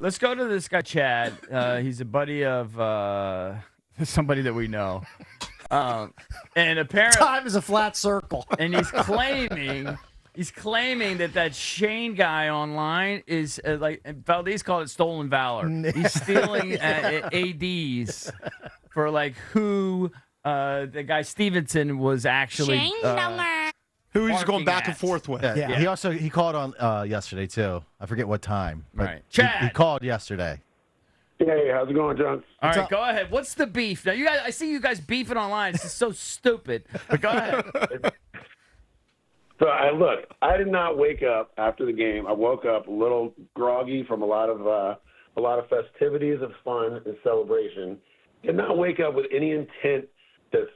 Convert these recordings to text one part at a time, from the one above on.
Let's go to this guy, Chad. He's a buddy of somebody that we know. And apparently, Time is a flat circle. And he's claiming that Shane guy online is like Valdez called it stolen valor. He's stealing ADs for like who the guy Stevenson was actually who he's going back and forth with. Yeah. He called on yesterday too. I forget what time. Right. Chad. He called yesterday. Hey, how's it going, John? All right, go ahead. What's the beef? Now, you guys, I see you guys beefing online. This is so stupid. But go ahead. So I did not wake up after the game. I woke up a little groggy from a lot of festivities of fun and celebration. Did not wake up with any intent to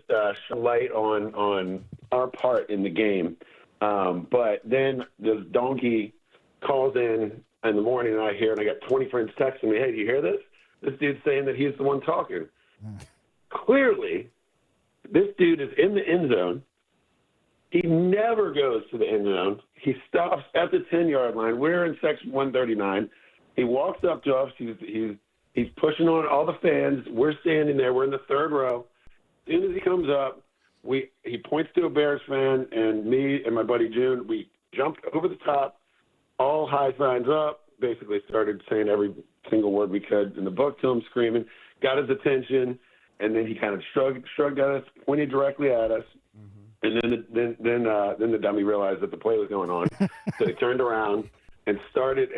shed light on our part in the game. But then this donkey calls in the morning, and I hear, and I got 20 friends texting me, "Hey, do you hear this? This dude's saying that he's the one talking." Clearly, this dude is in the end zone. He never goes to the end zone. He stops at the 10-yard line. We're in section 139. He walks up to us. He's pushing on all the fans. We're standing there. We're in the third row. As soon as he comes up, he points to a Bears fan, and me and my buddy June, we jumped over the top, all high signs up, basically started saying every single word we could in the book to him, screaming, got his attention, and then he kind of shrugged at us, pointed directly at us, and then the dummy realized that the play was going on, so he turned around and started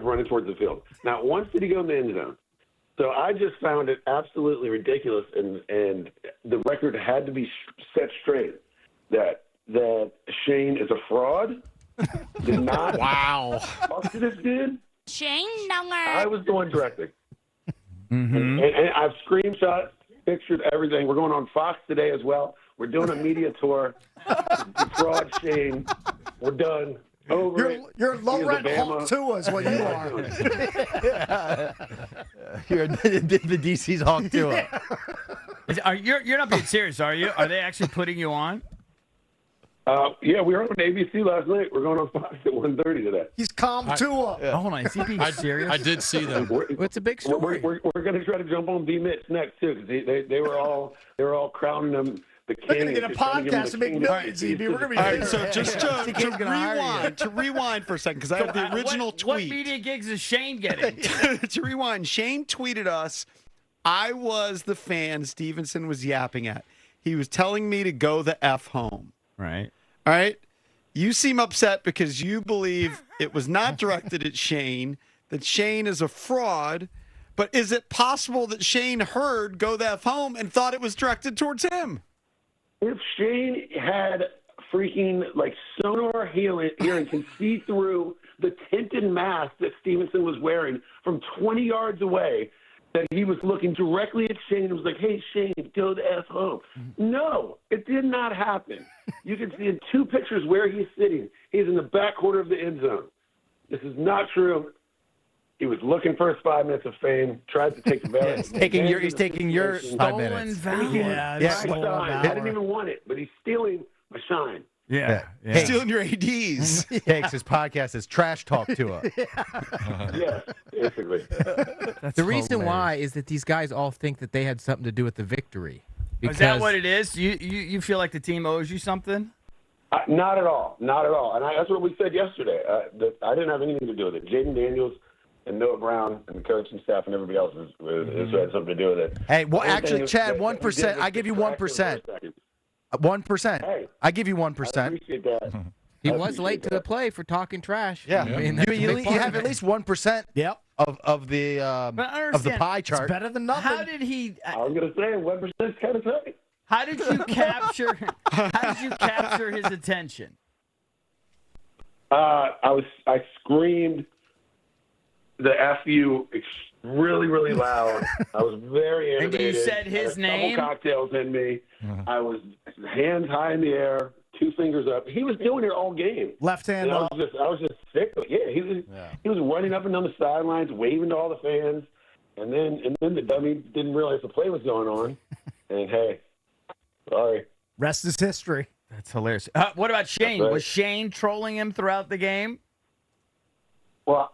running towards the field. Not once did he go in the end zone. So I just found it absolutely ridiculous, and the record had to be set straight that Shane is a fraud. Did not talk to this dude. Shane Nunger. I was going directly. And I've screenshots, pictures, everything. We're going on Fox today as well. We're doing a media tour. Fraud Shane. We're done. You're low-rent Hulk Tua is what you are. You're the DC's Hulk Tua. You're not being serious, are you? Are they actually putting you on? Yeah, we were on ABC last night. We're going on Fox at 1:30 today. He's calm Tua. Hold on, is he being serious? I did see them. It's a big story. We're going to try to jump on B-Mitch next too, because they were all crowning him the king. They're going to get a podcast and make millions, EB. We're going to be all right, so just to rewind for a second, because I have the original tweet. What media gigs is Shane getting? To rewind, Shane tweeted us, "I was the fan Stevenson was yapping at. He was telling me to go the F home." Right. All right. You seem upset because you believe it was not directed at Shane, that Shane is a fraud. But is it possible that Shane heard "go the F home" and thought it was directed towards him? If Shane had freaking sonar hearing can see through the tinted mask that Stevenson was wearing from 20 yards away, that he was looking directly at Shane and was like, "Hey, Shane, go the F home." No, it did not happen. You can see in two pictures where he's sitting. He's in the back quarter of the end zone. This is not true. He was looking for his 5 minutes of fame, tried to take advantage. He's taking your 5 minutes. Yeah. I didn't even want it, but he's stealing my shine. Yeah. Stealing your ADs. Takes his podcast is Trash Talk Tua. Yeah, basically. The reason why is that these guys all think that they had something to do with the victory. Is that what it is? You feel like the team owes you something? Not at all. Not at all. And that's what we said yesterday. I didn't have anything to do with it. Jaden Daniels and Noah Brown and the coaching staff and everybody else has had something to do with it. Hey, well, actually, Chad, 1%. I give you 1%. 1%. Hey, I give you 1%. I appreciate that. He was late to the play for talking trash. Yeah. I mean, you have at least 1%. Yep. Of the pie chart. It's better than nothing. How did he? I was going to say 1% is kind of tight. How did you capture? How did you capture his attention? I screamed the "F-U" really, really loud. I was very animated. And you said his name? A couple cocktails in me. I was hands high in the air, 2 fingers up. He was doing it all game. Left hand And up. I was just sick. Yeah, he was running up and down the sidelines, waving to all the fans, and then the dummy didn't realize the play was going on. And hey, sorry. Rest is history. That's hilarious. What about Shane? Right. Was Shane trolling him throughout the game? Well,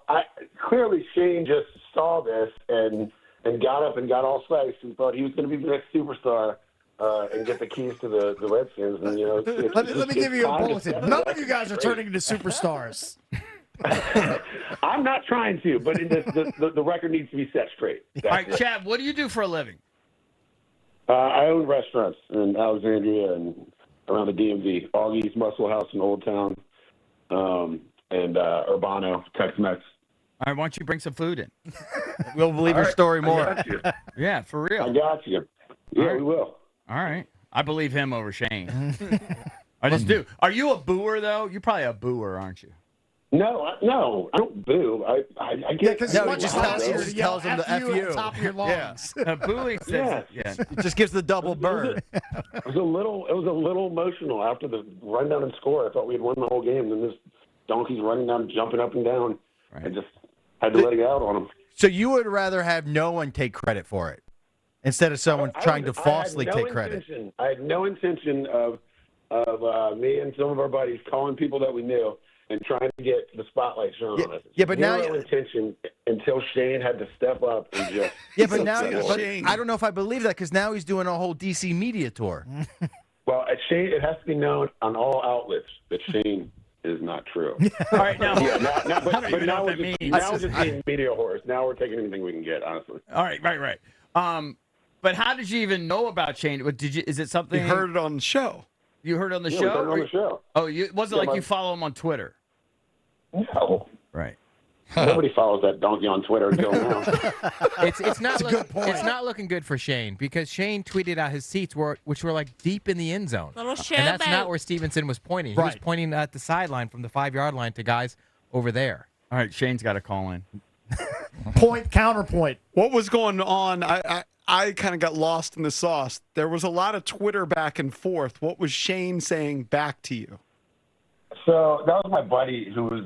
clearly Shane just saw this and got up and got all psyched and thought he was going to be the next superstar and get the keys to the Redskins. And let me give you a bulletin. None of you guys are turning into superstars. I'm not trying to, but the record needs to be set straight. All right, Chad, what do you do for a living? I own restaurants in Alexandria and around the DMV, Augie's, Muscle House in Old Town, and Urbano, Tex-Mex. All right, why don't you bring some food in? We'll believe your story more. I got you. Yeah, for real. I got you. Yeah, we will. All right. I believe him over Shane. I just do. Are you a booer, though? You're probably a booer, aren't you? No, I don't boo. I get because No, he he just tells him to F you. at the top of your lungs. Booing says, Yes. yeah. It just gives the double bird. It was a little emotional after the rundown and score. I thought we had won the whole game. Then this donkey's running down, jumping up and down. Right. I just had to let it out on him. So you would rather have no one take credit for it instead of someone trying to falsely take credit? I had no intention of me and some of our buddies calling people that we knew and trying to get the spotlight shown on us. Yeah, but now intention until Shane had to step up and just. Yeah, but now I don't know if I believe that because now he's doing a whole DC media tour. Well, at Shane, it has to be known on all outlets that Shane is not true. All right, now. But even know now what we're that just means. being media horse. Now we're taking anything we can get, honestly. All right, right. But how did you even know about Shane? Is it something You heard it on the show. you heard on the Yeah, show? we heard it on the show. Oh, it wasn't like you follow him on Twitter. No. Right. Nobody follows that donkey on Twitter until now. It's not looking good for Shane because Shane tweeted out his seats which were like deep in the end zone. And that's not where Stevenson was pointing. He was pointing at the sideline from the 5-yard line to guys over there. All right, Shane's got to call in. Point, counterpoint. What was going on? I kind of got lost in the sauce. There was a lot of Twitter back and forth. What was Shane saying back to you? So that was my buddy who was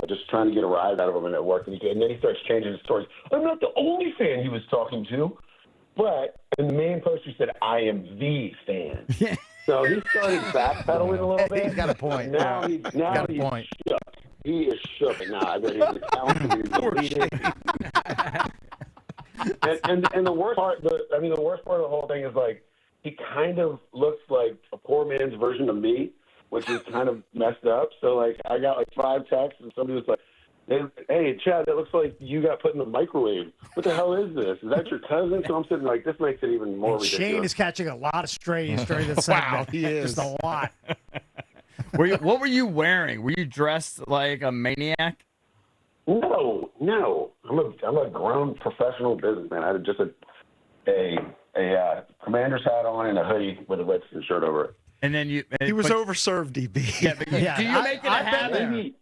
just trying to get a rise out of him at work, and then he starts changing his stories. I'm not the only fan he was talking to, but in the main post he said, "I am the fan." So he started backpedaling a little bit. He's got a point. Now he's shook. He is shook, and now I bet he's talented. And the worst part, the worst part of the whole thing is like he kind of looks like a poor man's version of me, which is kind of messed up. So, like, I got, like, 5 texts, and somebody was like, hey, Chad, that looks like you got put in the microwave. What the hell is this? Is that your cousin? So I'm sitting like, this makes it even more ridiculous. Shane is catching a lot of strays during this segment. Wow, he is. Just a lot. What were you wearing? Were you dressed like a maniac? No. I'm a grown professional businessman. I had just a commander's hat on and a hoodie with a Redskins shirt over it. And then He was overserved, DB. Yeah, but do you make it a habit? Maybe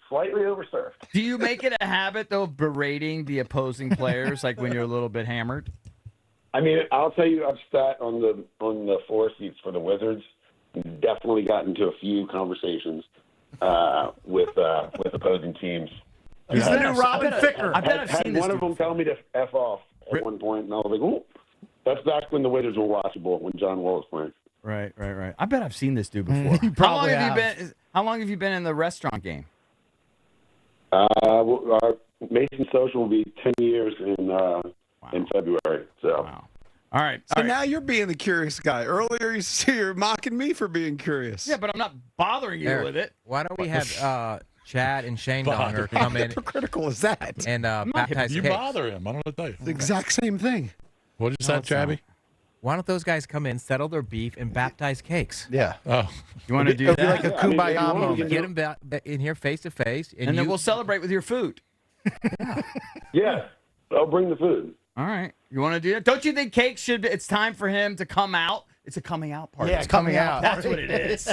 slightly overserved. Do you make it a habit though of berating the opposing players, like when you're a little bit hammered? I mean, I'll tell you, I've sat on the 4 seats for the Wizards. Definitely got into a few conversations with opposing teams. He's the new Robin Ficker. I bet I've seen had this one of them tell me to F off at one point, and I was like, ooh. That's back when the Wizards were watchable, when John Wall was playing. Right. I bet I've seen this dude before. How long have you been in the restaurant game? Our Mason Social will be 10 years in February. So. Wow. All right. So now you're being the curious guy. Earlier you're mocking me for being curious. Yeah, but I'm not bothering you with it. Why don't we have Chad and Shane Donner come in? How hypocritical is that? And baptize You cakes. bother him. I don't know what to tell you. The exact same thing. What is that, Chabby? Why don't those guys come in, settle their beef, and baptize cakes? Yeah. Oh, You want to do It'll be that? like a kumbaya moment. Get them in here face to face, And then we'll celebrate with your food. Yeah, I'll bring the food. All right. You want to do that? Don't you think cake should? It's time for him to come out. It's a coming out party. Yeah, coming out. That's what it is.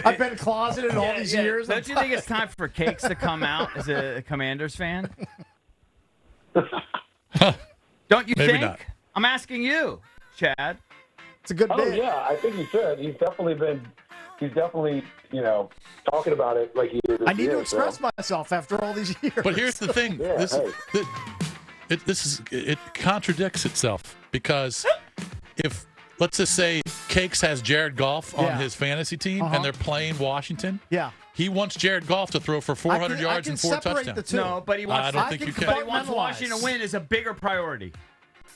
I've been closeted all these years. Don't you think it's time for cakes to come out as a Commanders fan? Don't you Maybe think? not. I'm asking you, Chad. It's a good Oh, bit. yeah, I think he should. He's definitely, talking about it like he did this I need year, to express myself after all these years. but here's the thing. Yeah, It contradicts itself because if let's just say Cakes has Jared Goff on his fantasy team and they're playing Washington, Yeah. He wants Jared Goff to throw for 400 yards and 4 touchdowns. The two. No, but he wants. I don't think you can. But he wants Washington to win is a bigger priority.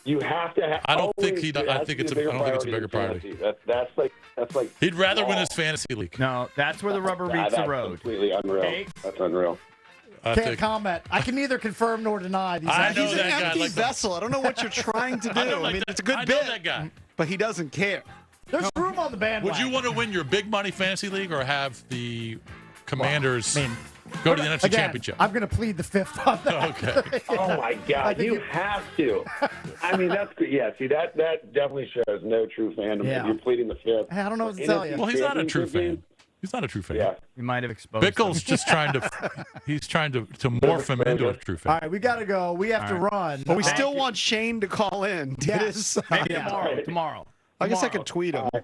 You have to have. I don't think always, he. I think it's a bigger priority. That's like. He'd rather win his fantasy league. No, that's where the rubber meets the road. Completely unreal. Okay. That's unreal. Can't comment. I can neither confirm nor deny these. I know He's an that guy, empty like the- vessel. I don't know what you're trying to do. I mean, it's a good I know bit, that guy. but he doesn't care. There's room on the bandwagon. Would you want to win your big money fantasy league or have the Commanders I mean, go to the NFC again, Championship? I'm going to plead the fifth on that. Okay. Oh my God, you have to. I mean, that's good. Yeah, see that definitely shows no true fandom. Yeah. If you're pleading the fifth. Hey, I don't know what to tell you. Well, he's not a true fan. He's not a true fan. Yeah. You might have exposed. Bickle's just trying to. He's trying to morph him into a true fan. All right, we got to go. We have to run. But we still want Shane to call in. Yes. Maybe Yeah. tomorrow. I guess I could tweet him.